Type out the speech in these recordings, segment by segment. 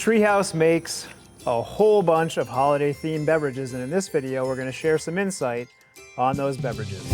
Treehouse makes a whole bunch of holiday-themed beverages, and in this video, we're going to share some insight on those beverages.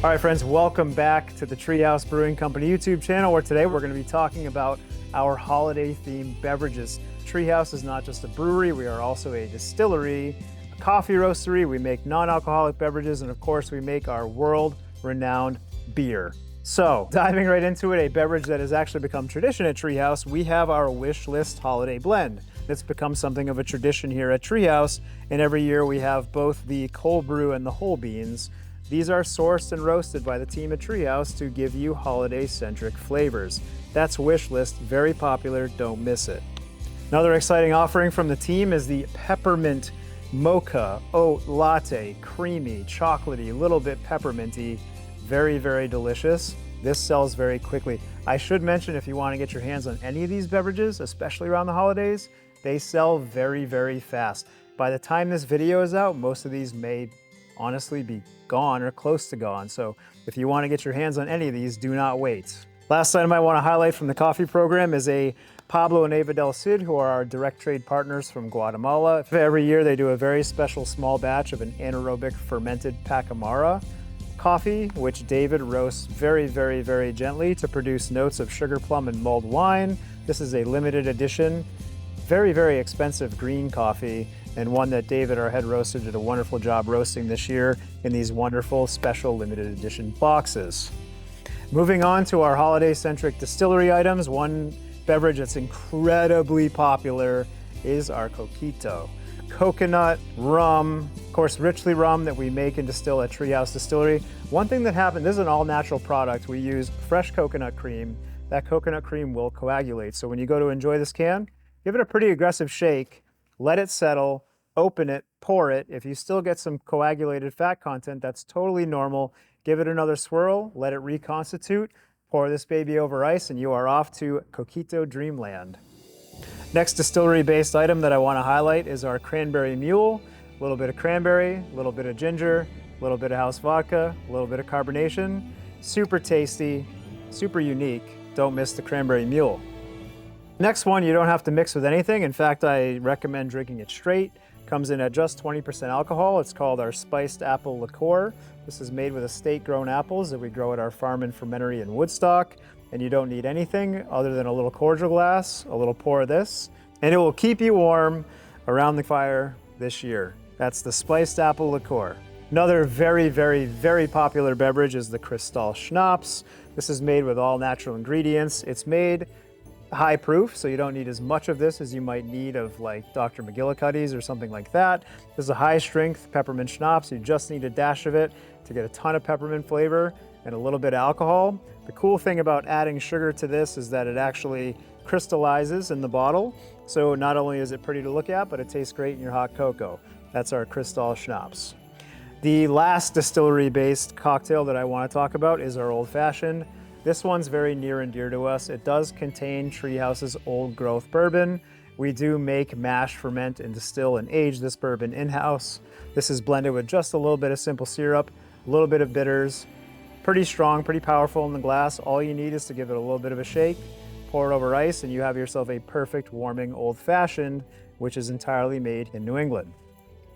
All right, friends, welcome back to the Treehouse Brewing Company YouTube channel, where today we're going to be talking about our holiday-themed beverages. Treehouse is not just a brewery, we are also a distillery, a coffee roastery, we make non-alcoholic beverages, and of course, we make our world-renowned beer. So, diving right into it, a beverage that has actually become tradition at Treehouse, we have our wish list holiday blend. It's become something of a tradition here at Treehouse, and every year we have both the cold brew and the whole beans. These are sourced and roasted by the team at Treehouse to give you holiday-centric flavors. That's wish list, very popular, don't miss it. Another exciting offering from the team is the peppermint mocha oat latte, creamy, chocolatey, a little bit pepperminty. Very, very delicious. This sells very quickly. I should mention, if you want to get your hands on any of these beverages, especially around the holidays, they sell very, very fast. By the time this video is out, most of these may honestly be gone or close to gone. So if you want to get your hands on any of these, do not wait. Last item I want to highlight from the coffee program is a Pablo and Eva Del Cid, who are our direct trade partners from Guatemala. Every year they do a very special small batch of an anaerobic fermented Pacamara coffee, which David roasts very, very, very gently to produce notes of sugar plum and mulled wine. This is a limited edition, very, very expensive green coffee, and one that David, our head roaster, did a wonderful job roasting this year in these wonderful special limited edition boxes. Moving on to our holiday-centric distillery items, one beverage that's incredibly popular is our coquito. Coconut, rum, of course, richly rum that we make and distill at Treehouse Distillery. One thing that happened, this is an all-natural product. We use fresh coconut cream. That coconut cream will coagulate. So when you go to enjoy this can, give it a pretty aggressive shake, let it settle, open it, pour it. If you still get some coagulated fat content, that's totally normal. Give it another swirl, let it reconstitute, pour this baby over ice, and you are off to Coquito Dreamland. Next distillery-based item that I want to highlight is our cranberry mule. A little bit of cranberry, a little bit of ginger, a little bit of house vodka, a little bit of carbonation. Super tasty, super unique. Don't miss the cranberry mule. Next one, you don't have to mix with anything. In fact, I recommend drinking it straight. Comes in at just 20% alcohol. It's called our spiced apple liqueur. This is made with estate-grown apples that we grow at our farm and fermentery in Woodstock. And you don't need anything other than a little cordial glass, a little pour of this, and it will keep you warm around the fire this year. That's the spiced apple liqueur. Another very, very, very popular beverage is the Cristal Schnapps. This is made with all natural ingredients. It's made high proof, so you don't need as much of this as you might need of like Dr. McGillicuddy's or something like that. This is a high strength peppermint schnapps. You just need a dash of it to get a ton of peppermint flavor and a little bit of alcohol. The cool thing about adding sugar to this is that it actually crystallizes in the bottle. So not only is it pretty to look at, but it tastes great in your hot cocoa. That's our Cristal Schnapps. The last distillery-based cocktail that I want to talk about is our Old Fashioned. This one's very near and dear to us. It does contain Treehouse's old growth bourbon. We do make, mash, ferment, and distill and age this bourbon in-house. This is blended with just a little bit of simple syrup, a little bit of bitters. Pretty strong, pretty powerful in the glass. All you need is to give it a little bit of a shake, pour it over ice, and you have yourself a perfect warming Old Fashioned, which is entirely made in New England.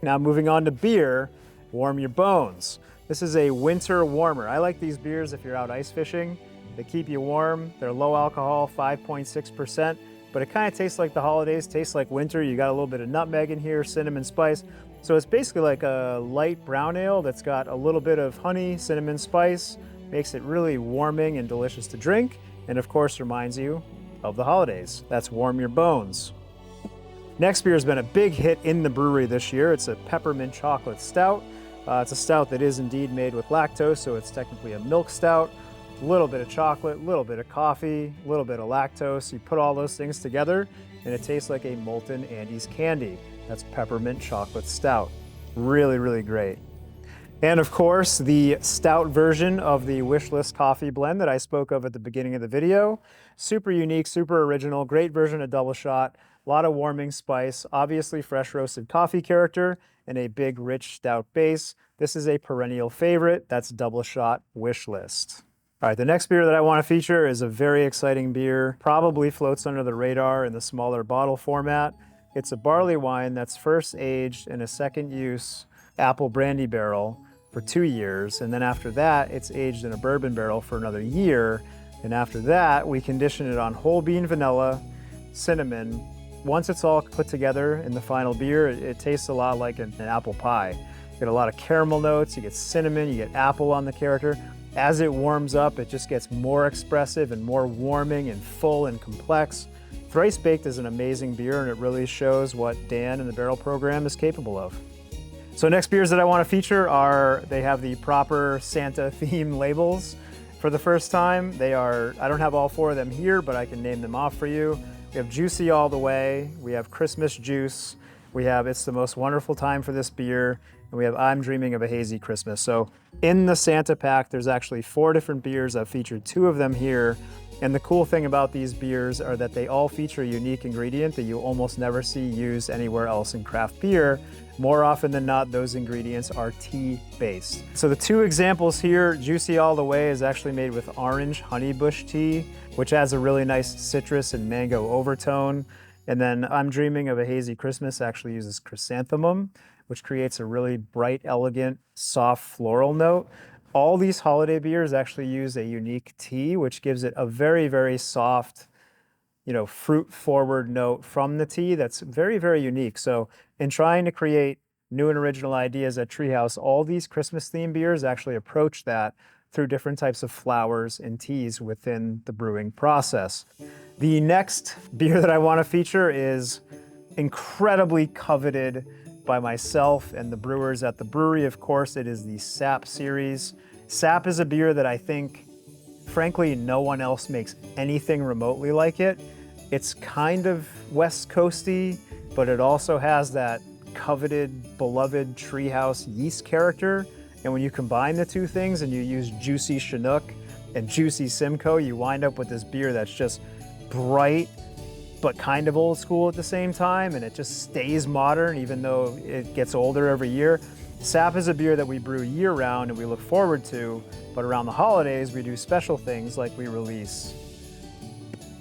Now moving on to beer, warm your bones. This is a winter warmer. I like these beers if you're out ice fishing. They keep you warm. They're low alcohol, 5.6%, but it kind of tastes like the holidays, tastes like winter. You got a little bit of nutmeg in here, cinnamon spice. So it's basically like a light brown ale that's got a little bit of honey, cinnamon spice, makes it really warming and delicious to drink, and of course reminds you of the holidays. That's Warm Your Bones. Next beer has been a big hit in the brewery this year. It's a peppermint chocolate stout. It's a stout that is indeed made with lactose, so it's technically a milk stout. A little bit of chocolate, a little bit of coffee, a little bit of lactose. You put all those things together and it tastes like a molten Andes candy. That's peppermint chocolate stout. Really, really great. And of course, the stout version of the Wishlist coffee blend that I spoke of at the beginning of the video. Super unique, super original, great version of double shot, a lot of warming spice, obviously fresh roasted coffee character, and a big, rich stout base. This is a perennial favorite. That's Double Shot Wish List. All right, the next beer that I want to feature is a very exciting beer. Probably floats under the radar in the smaller bottle format. It's a barley wine that's first aged in a second use apple brandy barrel for 2 years. And then after that, it's aged in a bourbon barrel for another year. And after that, we condition it on whole bean vanilla, cinnamon. Once it's all put together in the final beer, it tastes a lot like an apple pie. You get a lot of caramel notes, you get cinnamon, you get apple on the character. As it warms up, it just gets more expressive and more warming and full and complex. Thrice Baked is an amazing beer, and it really shows what Dan and the Barrel Program is capable of. So next beers that I want to feature they have the proper Santa theme labels for the first time. I don't have all 4 of them here, but I can name them off for you. We have Juicy All the Way, we have Christmas Juice, we have It's the Most Wonderful Time for This Beer, and we have I'm Dreaming of a Hazy Christmas. So in the Santa pack, there's actually 4 different beers. I've featured 2 of them here. And the cool thing about these beers are that they all feature a unique ingredient that you almost never see used anywhere else in craft beer. More often than not, those ingredients are tea-based. So the 2 examples here, Juicy All the Way is actually made with orange honeybush tea, which adds a really nice citrus and mango overtone. And then I'm Dreaming of a Hazy Christmas actually uses chrysanthemum, which creates a really bright, elegant, soft floral note. All these holiday beers actually use a unique tea, which gives it a very, very soft, fruit-forward note from the tea that's very, very unique. So in trying to create new and original ideas at Treehouse, all these Christmas-themed beers actually approach that through different types of flowers and teas within the brewing process. The next beer that I want to feature is incredibly coveted by myself and the brewers at the brewery. Of course, it is the Sap series. Sap is a beer that I think, frankly, no one else makes anything remotely like it. It's kind of West Coasty, but it also has that coveted, beloved Treehouse yeast character. And when you combine the 2 things and you use juicy Chinook and juicy Simcoe, you wind up with this beer that's just bright, but kind of old school at the same time, and it just stays modern even though it gets older every year. Sap is a beer that we brew year-round and we look forward to, but around the holidays we do special things like we release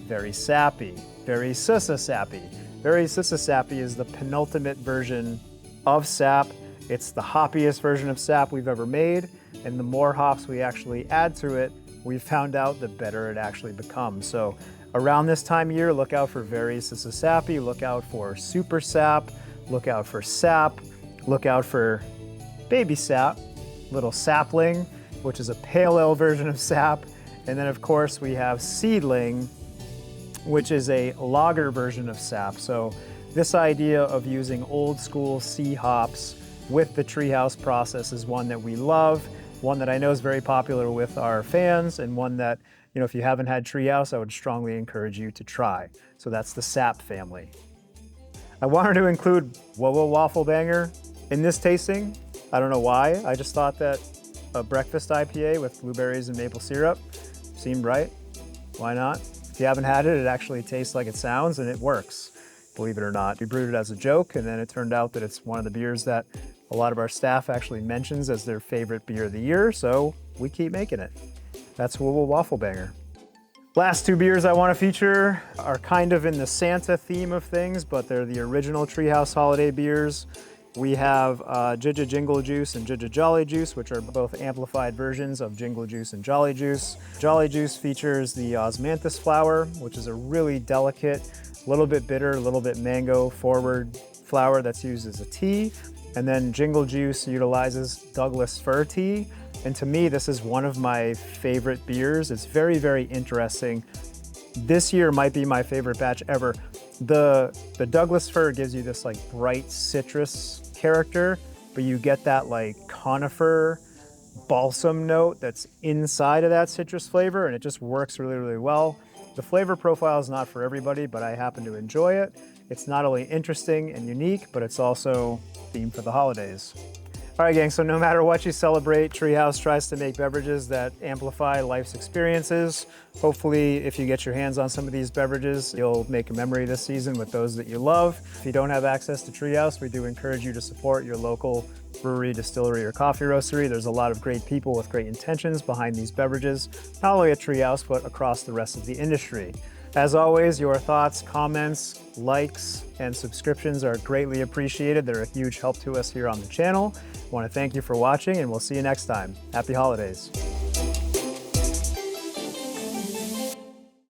Very Sappy, Very Sissa Sappy. Very Sissa Sappy is the penultimate version of Sap. It's the hoppiest version of Sap we've ever made, and the more hops we actually add to it, we've found out the better it actually becomes. So around this time of year, look out for Very Sissa Sappy, look out for Super Sap, look out for Sap, look out for Baby Sap, Little Sapling, which is a pale ale version of Sap. And then of course we have Seedling, which is a lager version of Sap. So this idea of using old school C hops with the Treehouse process is one that we love, one that I know is very popular with our fans, and one that, if you haven't had Treehouse, I would strongly encourage you to try. So that's the Sap family. I wanted to include Whoa Whoa Waffle Banger in this tasting. I don't know why. I just thought that a breakfast IPA with blueberries and maple syrup seemed right. Why not? If you haven't had it, it actually tastes like it sounds, and it works, believe it or not. We brewed it as a joke, and then it turned out that it's one of the beers that a lot of our staff actually mentions as their favorite beer of the year, so we keep making it. That's Whoa Whoa Waffle Banger. Last 2 beers I want to feature are kind of in the Santa theme of things, but they're the original Treehouse holiday beers. We have Jija Jingle Juice and Jija Jolly Juice, which are both amplified versions of Jingle Juice and Jolly Juice. Jolly Juice features the osmanthus flower, which is a really delicate, a little bit bitter, a little bit mango forward flower that's used as a tea. And then Jingle Juice utilizes Douglas fir tea. And to me, this is one of my favorite beers. It's very, very interesting. This year might be my favorite batch ever. The Douglas fir gives you this like bright citrus character, but you get that like conifer balsam note that's inside of that citrus flavor, and it just works really, really well. The flavor profile is not for everybody, but I happen to enjoy it. It's not only interesting and unique, but it's also themed for the holidays. All right, gang, so no matter what you celebrate, Treehouse tries to make beverages that amplify life's experiences. Hopefully, if you get your hands on some of these beverages, you'll make a memory this season with those that you love. If you don't have access to Treehouse, we do encourage you to support your local brewery, distillery, or coffee roastery. There's a lot of great people with great intentions behind these beverages, not only at Treehouse, but across the rest of the industry. As always, your thoughts, comments, likes, and subscriptions are greatly appreciated. They're a huge help to us here on the channel. I want to thank you for watching, and we'll see you next time. Happy holidays.